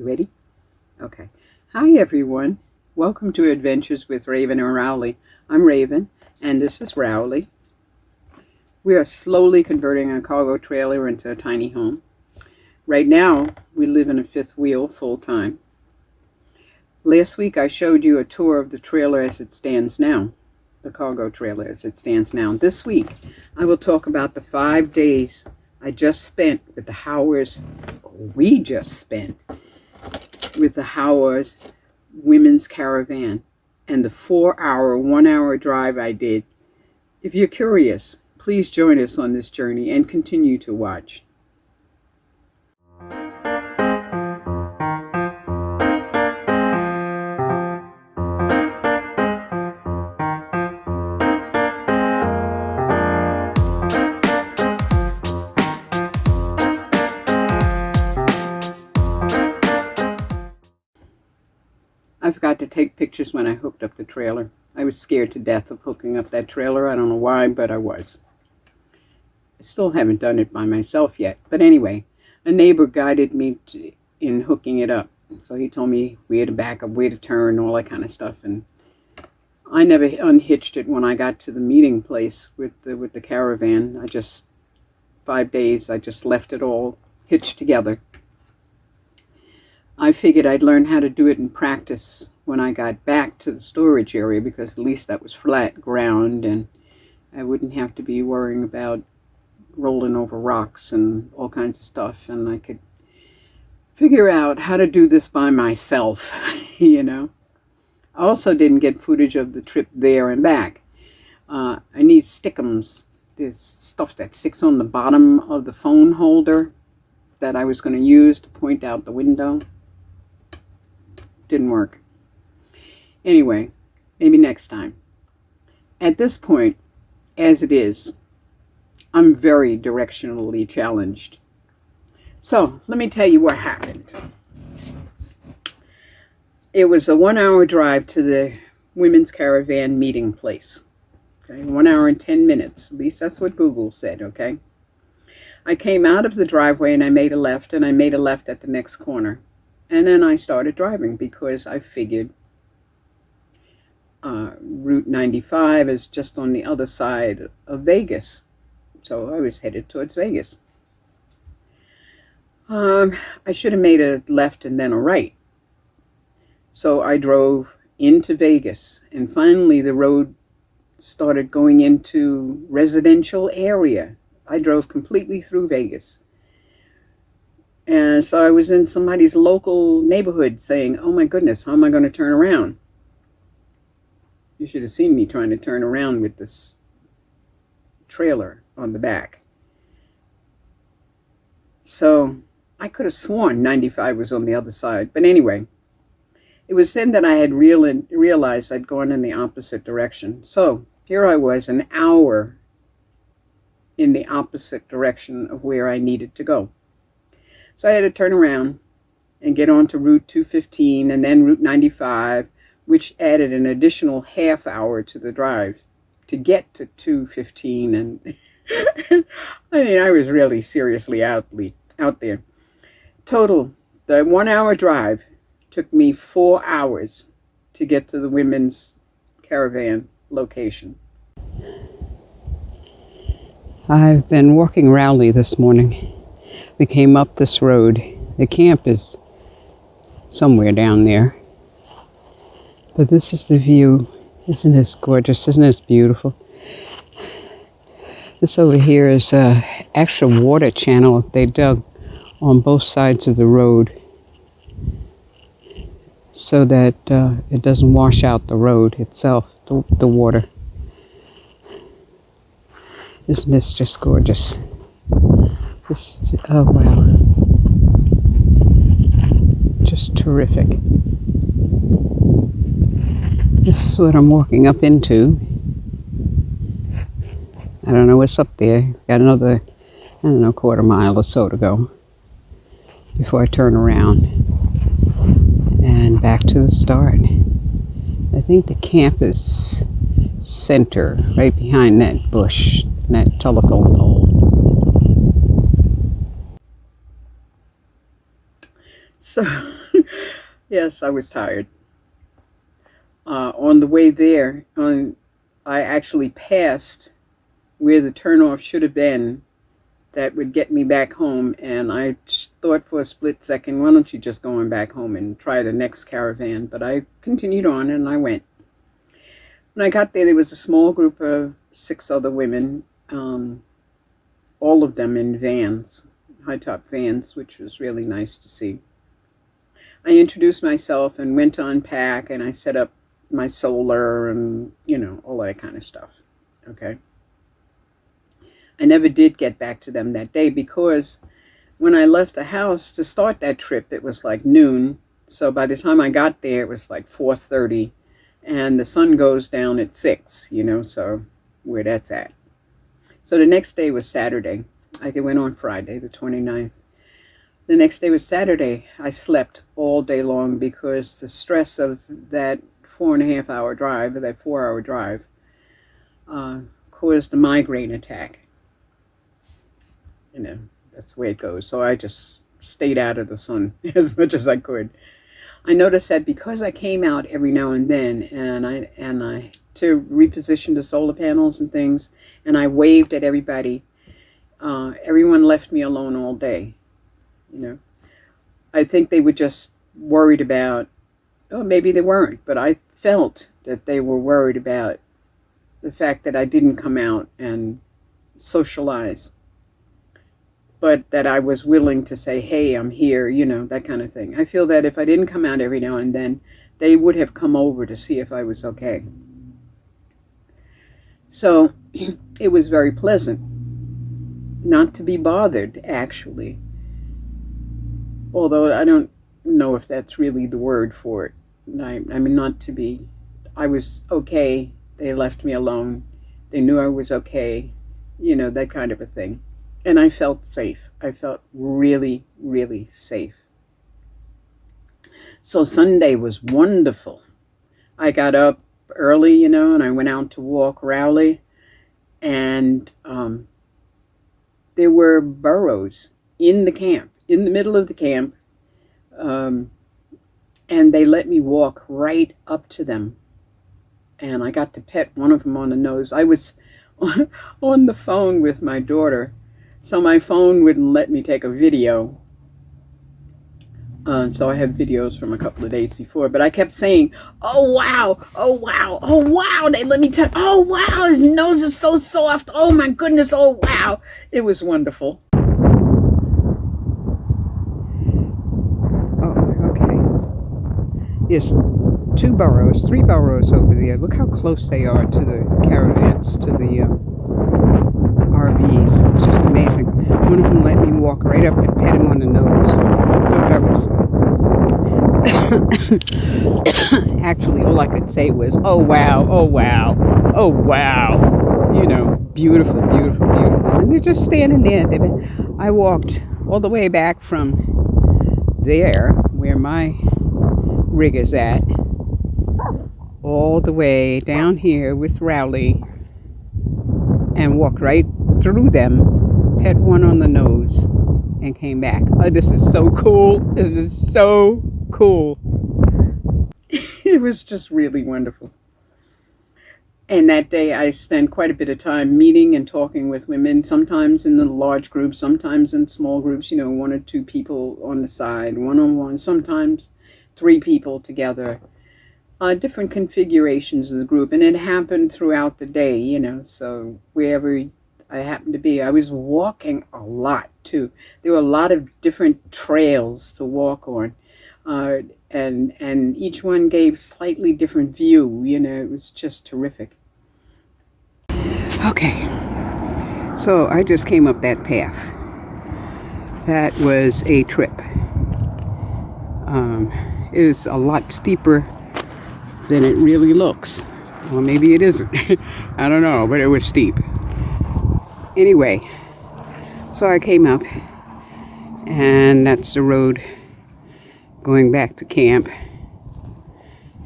You ready? Okay. Hi everyone. Welcome to Adventures with Raven and Rowley. I'm Raven and this is Rowley. We are slowly converting a cargo trailer into a tiny home. Right now we live in a fifth wheel full time. Last week I showed you a tour of the trailer as it stands now. The cargo trailer as it stands now. This week I will talk about the 5 days I just spent with the 𝗪𝗪s. We just spent with the 𝗪𝗪s Women's Caravan and the 4-hour, 1-hour drive I did. If you're curious, please join us on this journey and continue to watch. I forgot to take pictures when I hooked up the trailer. I was scared to death of hooking up that trailer. I don't know why, but I was. I still haven't done it by myself yet. But anyway, a neighbor guided me in hooking it up. So he told me where to back up, where to turn, all that kind of stuff. And I never unhitched it when I got to the meeting place with the Caravan. 5 days, I just left it all hitched together. I figured I'd learn how to do it in practice when I got back to the storage area, because at least that was flat ground and I wouldn't have to be worrying about rolling over rocks and all kinds of stuff, and I could figure out how to do this by myself, you know. I also didn't get footage of the trip there and back. I need stickums. There's stuff that sticks on the bottom of the phone holder that I was going to use to point out the window. Didn't work. Anyway, maybe next time. At this point, as it is, I'm very directionally challenged. So let me tell you what happened. It was a 1-hour drive to the Women's Caravan meeting place. Okay, 1 hour and 10 minutes. At least that's what Google said, okay? I came out of the driveway and I made a left, and I made a left at the next corner. And then I started driving because I figured Route 95 is just on the other side of Vegas. So I was headed towards Vegas. I should have made a left and then a right. So I drove into Vegas, and finally the road started going into residential area. I drove completely through Vegas. And so I was in somebody's local neighborhood saying, oh my goodness, how am I going to turn around? You should have seen me trying to turn around with this trailer on the back. So I could have sworn 95 was on the other side. But anyway, it was then that I had realized I'd gone in the opposite direction. So here I was, an hour in the opposite direction of where I needed to go. So I had to turn around and get onto Route 215 and then Route 95, which added an additional half hour to the drive to get to 215. And I mean, I was really seriously out there. Total, the 1-hour drive took me 4 hours to get to the Women's Caravan location. I've been walking Rowley this morning. We came up this road. The camp is somewhere down there. But this is the view. Isn't this gorgeous? Isn't this beautiful? This over here is an actual water channel they dug on both sides of the road so that it doesn't wash out the road itself, the water. Isn't this just gorgeous? Oh wow, just terrific. This is what I'm walking up into. I don't know what's up there. Got another, I don't know, quarter mile or so to go before I turn around and back to the start. I think the camp is center, right behind that bush, that telephone pole. So Yes, I was tired. On the way there, I actually passed where the turnoff should have been that would get me back home, and I thought for a split second, why don't you just go on back home and try the next caravan? But I continued on, and I went. When I got there was a small group of 6 other women, all of them in vans, high-top vans, which was really nice to see. I introduced myself and went to unpack, and I set up my solar and, you know, all that kind of stuff. Okay. I never did get back to them that day because when I left the house to start that trip, it was like noon. So by the time I got there, it was like 4:30, and the sun goes down at 6, you know, so where that's at. So the next day was Saturday. I went on Friday, the 29th. The next day was Saturday. I slept all day long because the stress of that 4.5-hour drive, or that 4-hour drive, caused a migraine attack. You know, that's the way it goes. So I just stayed out of the sun as much as I could. I noticed that because I came out every now and then, and I to reposition the solar panels and things, and I waved at everybody, everyone left me alone all day. You know, I think they were just worried about, oh, maybe they weren't, but I felt that they were worried about the fact that I didn't come out and socialize, but that I was willing to say, hey, I'm here, you know, that kind of thing. I feel that if I didn't come out every now and then, they would have come over to see if I was okay. So it was very pleasant not to be bothered, actually. Although I don't know if that's really the word for it. I mean, not to be. I was okay. They left me alone. They knew I was okay. You know, that kind of a thing. And I felt safe. I felt really, really safe. So Sunday was wonderful. I got up early, you know, and I went out to walk Rowley. And there were burros in the camp, in the middle of the camp. And they let me walk right up to them. And I got to pet one of them on the nose. I was on the phone with my daughter, so my phone wouldn't let me take a video. So I have videos from a couple of days before, but I kept saying, oh wow, oh wow, oh wow, they let me touch, oh wow, his nose is so soft, oh my goodness, oh wow. It was wonderful. Oh, okay. There's 2 burros, 3 burros over there. Look how close they are to the caravans, to the RVs. It's just amazing. One of them let me walk right up and pet him on the nose. That was actually, all I could say was, oh wow, oh wow, oh wow. You know, beautiful, beautiful, beautiful. And they're just standing there. I walked all the way back from there, where my rig is at, all the way down here with Rowley, and walked right through them, pet one on the nose, and came back. Oh, this is so cool. This is so cool. It was just really wonderful. And that day I spent quite a bit of time meeting and talking with women, sometimes in the large groups, sometimes in small groups, you know, 1 or 2 people on the side, one-on-one, sometimes 3 people together. Different configurations of the group, and it happened throughout the day, you know, so wherever I happened to be. I was walking a lot too. There were a lot of different trails to walk on, and each one gave slightly different view, you know. It was just terrific. Okay, so I just came up that path. That was a trip. It is a lot steeper than it really looks. Well, maybe it isn't. I don't know, but it was steep. Anyway, so I came up, and that's the road going back to camp.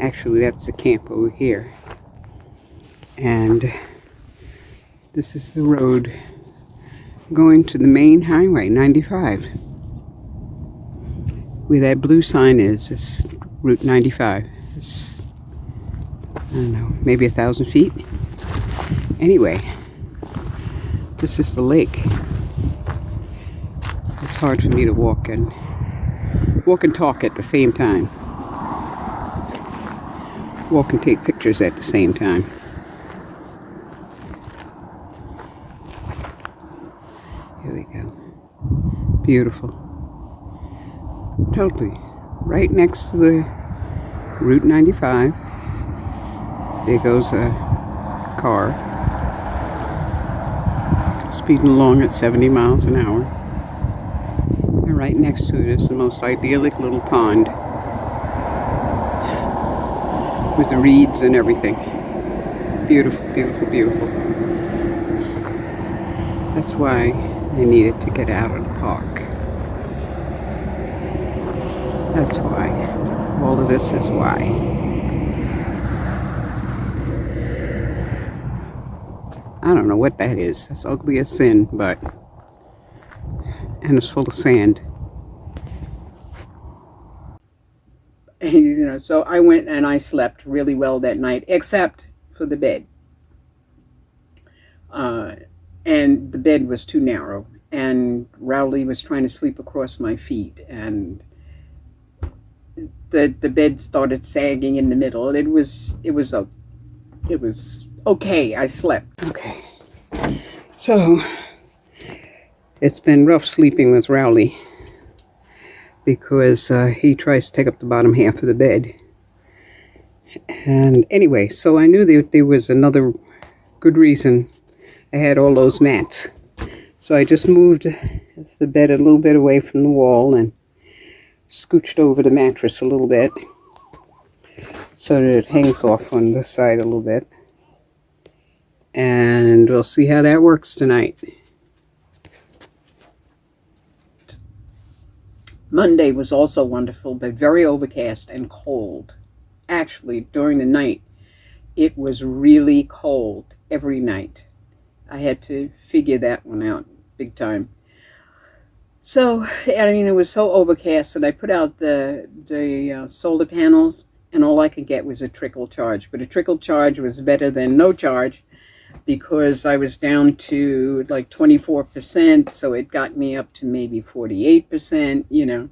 Actually, that's the camp over here. And this is the road going to the main highway, 95. Where that blue sign is, this Route 95. It's, I don't know, maybe 1,000 feet. Anyway, this is the lake. It's hard for me to walk and talk at the same time. Walk and take pictures at the same time. Here we go. Beautiful. Totally. Right next to the Route 95. There goes a car speeding along at 70 miles an hour. And right next to it is the most idyllic little pond with the reeds and everything. Beautiful, beautiful, beautiful. That's why I needed to get out of the park. That's why. All of this is why. I don't know what that is. It's ugly as sin, but... and it's full of sand. You know, so I went and I slept really well that night, except for the bed. And the bed was too narrow, and Rowley was trying to sleep across my feet, and the bed started sagging in the middle. It was okay. I slept. Okay. So it's been rough sleeping with Rowley, because he tries to take up the bottom half of the bed. And anyway, so I knew that there was another good reason I had all those mats. So I just moved the bed a little bit away from the wall and scooched over the mattress a little bit so that it hangs off on this side a little bit. And we'll see how that works tonight. Monday was also wonderful, but very overcast and cold. Actually, during the night, it was really cold every night. I had to figure that one out big time. So, I mean, it was so overcast that I put out the solar panels, and all I could get was a trickle charge. But a trickle charge was better than no charge, because I was down to like 24%, so it got me up to maybe 48%, you know,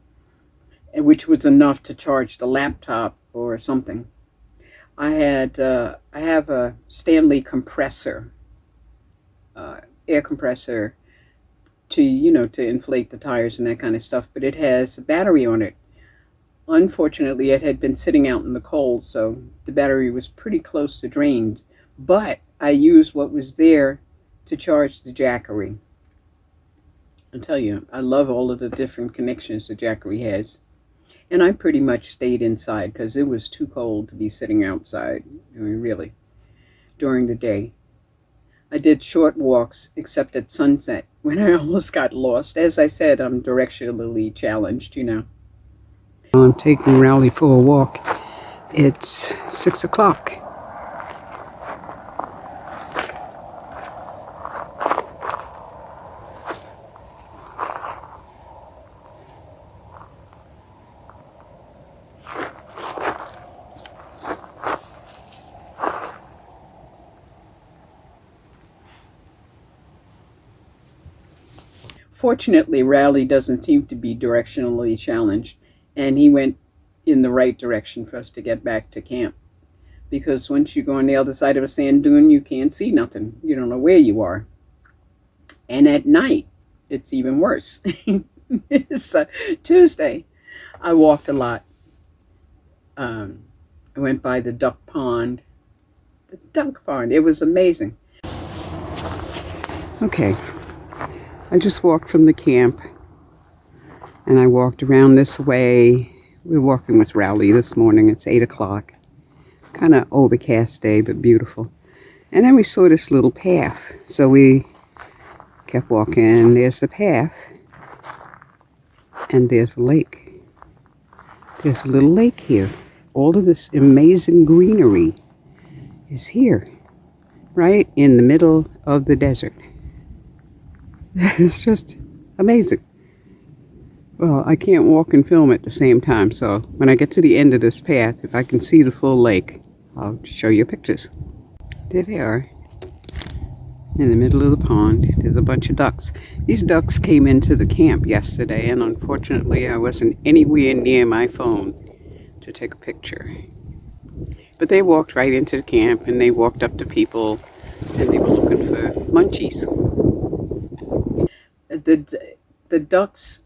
which was enough to charge the laptop or something. I have a Stanley compressor, air compressor, to, you know, to inflate the tires and that kind of stuff, but it has a battery on it. Unfortunately, it had been sitting out in the cold, so the battery was pretty close to drained, but I used what was there to charge the 𝗥𝗃. I tell you, I love all of the different connections the 𝗥𝗃 has. And I pretty much stayed inside because it was too cold to be sitting outside, I mean, really, during the day. I did short walks, except at sunset, when I almost got lost. As I said, I'm directionally challenged, you know. I'm taking Rowley for a walk. It's 6 o'clock. Fortunately, Rowley doesn't seem to be directionally challenged, and he went in the right direction for us to get back to camp. Because once you go on the other side of a sand dune, you can't see nothing. You don't know where you are. And at night, it's even worse. It's Tuesday. I walked a lot. I went by the duck pond. The duck pond. It was amazing. Okay. I just walked from the camp, and I walked around this way. We're walking with Rowley this morning. It's 8 o'clock. Kind of overcast day, but beautiful. And then we saw this little path. So we kept walking. There's the path. And there's a lake. There's a little lake here. All of this amazing greenery is here, right in the middle of the desert. It's just amazing. Well, I can't walk and film at the same time, so when I get to the end of this path, if I can see the full lake, I'll show you pictures. There they are, in the middle of the pond. There's a bunch of ducks. These ducks came into the camp yesterday, and unfortunately I wasn't anywhere near my phone to take a picture. But they walked right into the camp, and they walked up to people, and they were looking for munchies. The ducks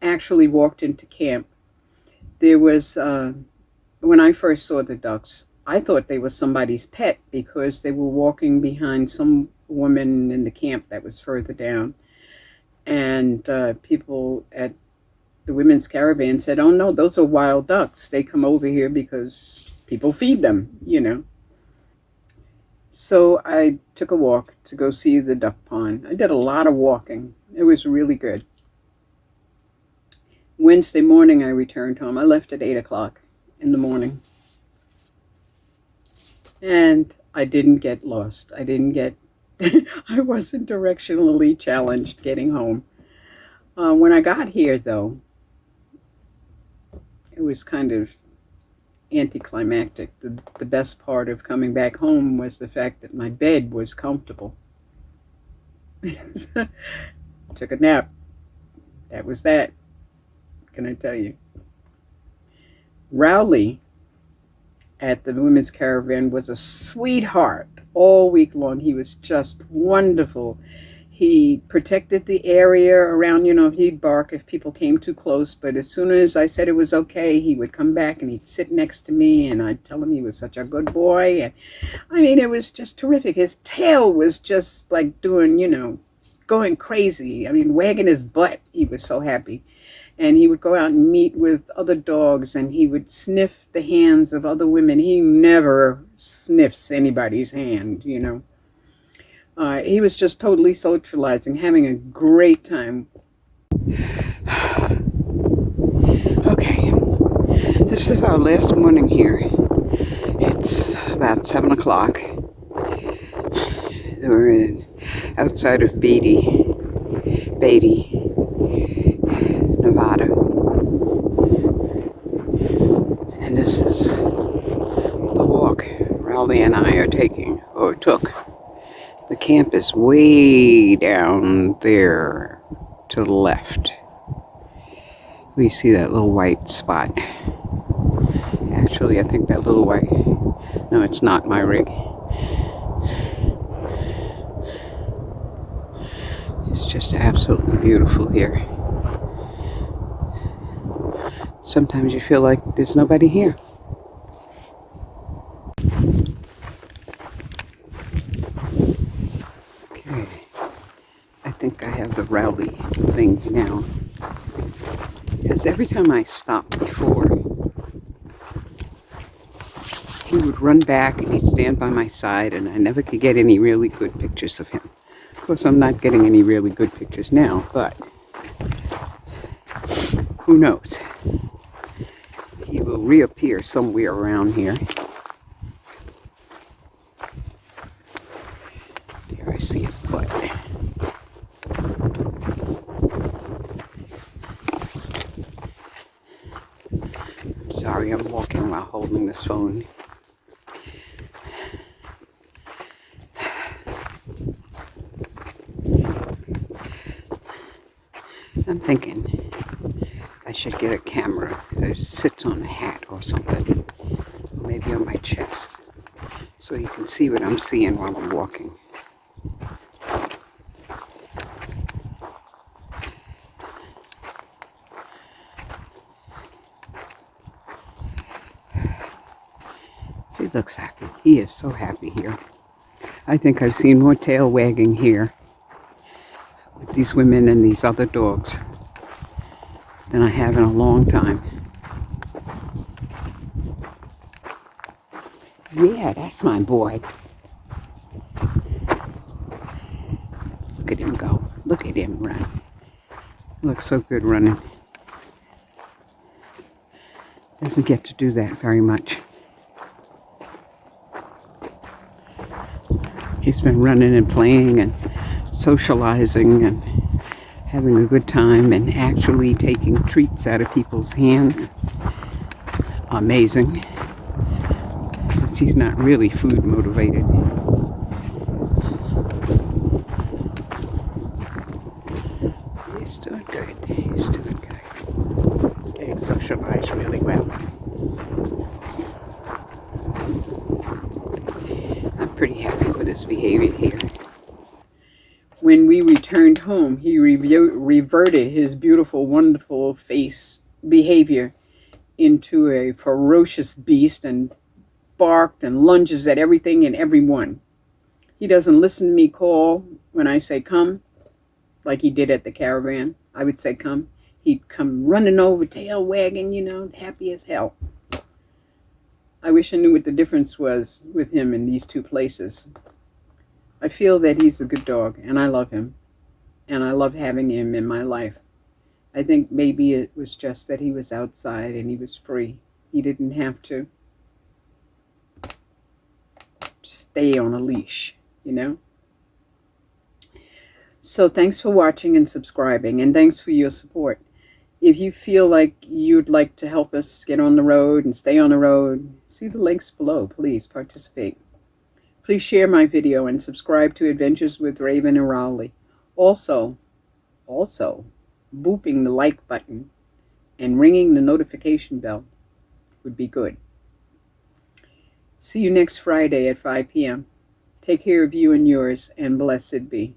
actually walked into camp. There was, when I first saw the ducks, I thought they were somebody's pet because they were walking behind some woman in the camp that was further down. And people at the women's caravan said, oh no, those are wild ducks. They come over here because people feed them, you know. So I took a walk to go see the duck pond. I did a lot of walking. It was really good. Wednesday morning I returned home. I left at 8 o'clock in the morning. And I didn't get lost. I wasn't directionally challenged getting home. When I got here, though, it was kind of anticlimactic. The best part of coming back home was the fact that my bed was comfortable. Took a nap. That was that. Can I tell you? Rowley at the women's caravan was a sweetheart all week long. He was just wonderful. He protected the area around, you know, he'd bark if people came too close, but as soon as I said it was okay, he would come back and he'd sit next to me, and I'd tell him he was such a good boy. And I mean, it was just terrific. His tail was just like doing, you know, going crazy. I mean, wagging his butt. He was so happy. And he would go out and meet with other dogs, and he would sniff the hands of other women. He never sniffs anybody's hand, you know. He was just totally socializing, having a great time. Okay, this is our last morning here. It's about 7 o'clock. We're outside of Beatty, Nevada. And this is the walk Rowley and I are taking, or took. The camp is way down there to the left. We see that little white spot. Actually, I think that little white, no, it's not my rig. It's just absolutely beautiful here. Sometimes you feel like there's nobody here. Okay, I think I have the Rowley thing now. Because every time I stopped before, he would run back and he'd stand by my side, and I never could get any really good pictures of him. Of course, I'm not getting any really good pictures now, but who knows? He will reappear somewhere around here. Here I see his butt. I'm sorry, I'm walking while holding this phone. I'm thinking I should get a camera that sits on a hat or something, or maybe on my chest, so you can see what I'm seeing while I'm walking. He looks happy. He is so happy here. I think I've seen more tail wagging here with these women and these other dogs than I have in a long time. Yeah, that's my boy. Look at him go. Look at him run. Looks so good running. Doesn't get to do that very much. He's been running and playing and socializing and having a good time and actually taking treats out of people's hands. Amazing. Since he's not really food motivated. He's doing good. He's doing good. They socialize really well. I'm pretty happy with his behavior here. When we returned home, he reverted his beautiful, wonderful face behavior into a ferocious beast and barked and lunges at everything and everyone. He doesn't listen to me call when I say come, like he did at the caravan. I would say come. He'd come running over, tail wagging, you know, happy as hell. I wish I knew what the difference was with him in these two places. I feel that he's a good dog, and I love him, and I love having him in my life. I think maybe it was just that he was outside and he was free. He didn't have to stay on a leash, you know? So thanks for watching and subscribing, and thanks for your support. If you feel like you'd like to help us get on the road and stay on the road, see the links below. Please participate. Please share my video and subscribe to Adventures with Raven and Rowley. Also, booping the like button and ringing the notification bell would be good. See you next Friday at 5 p.m. Take care of you and yours, and blessed be.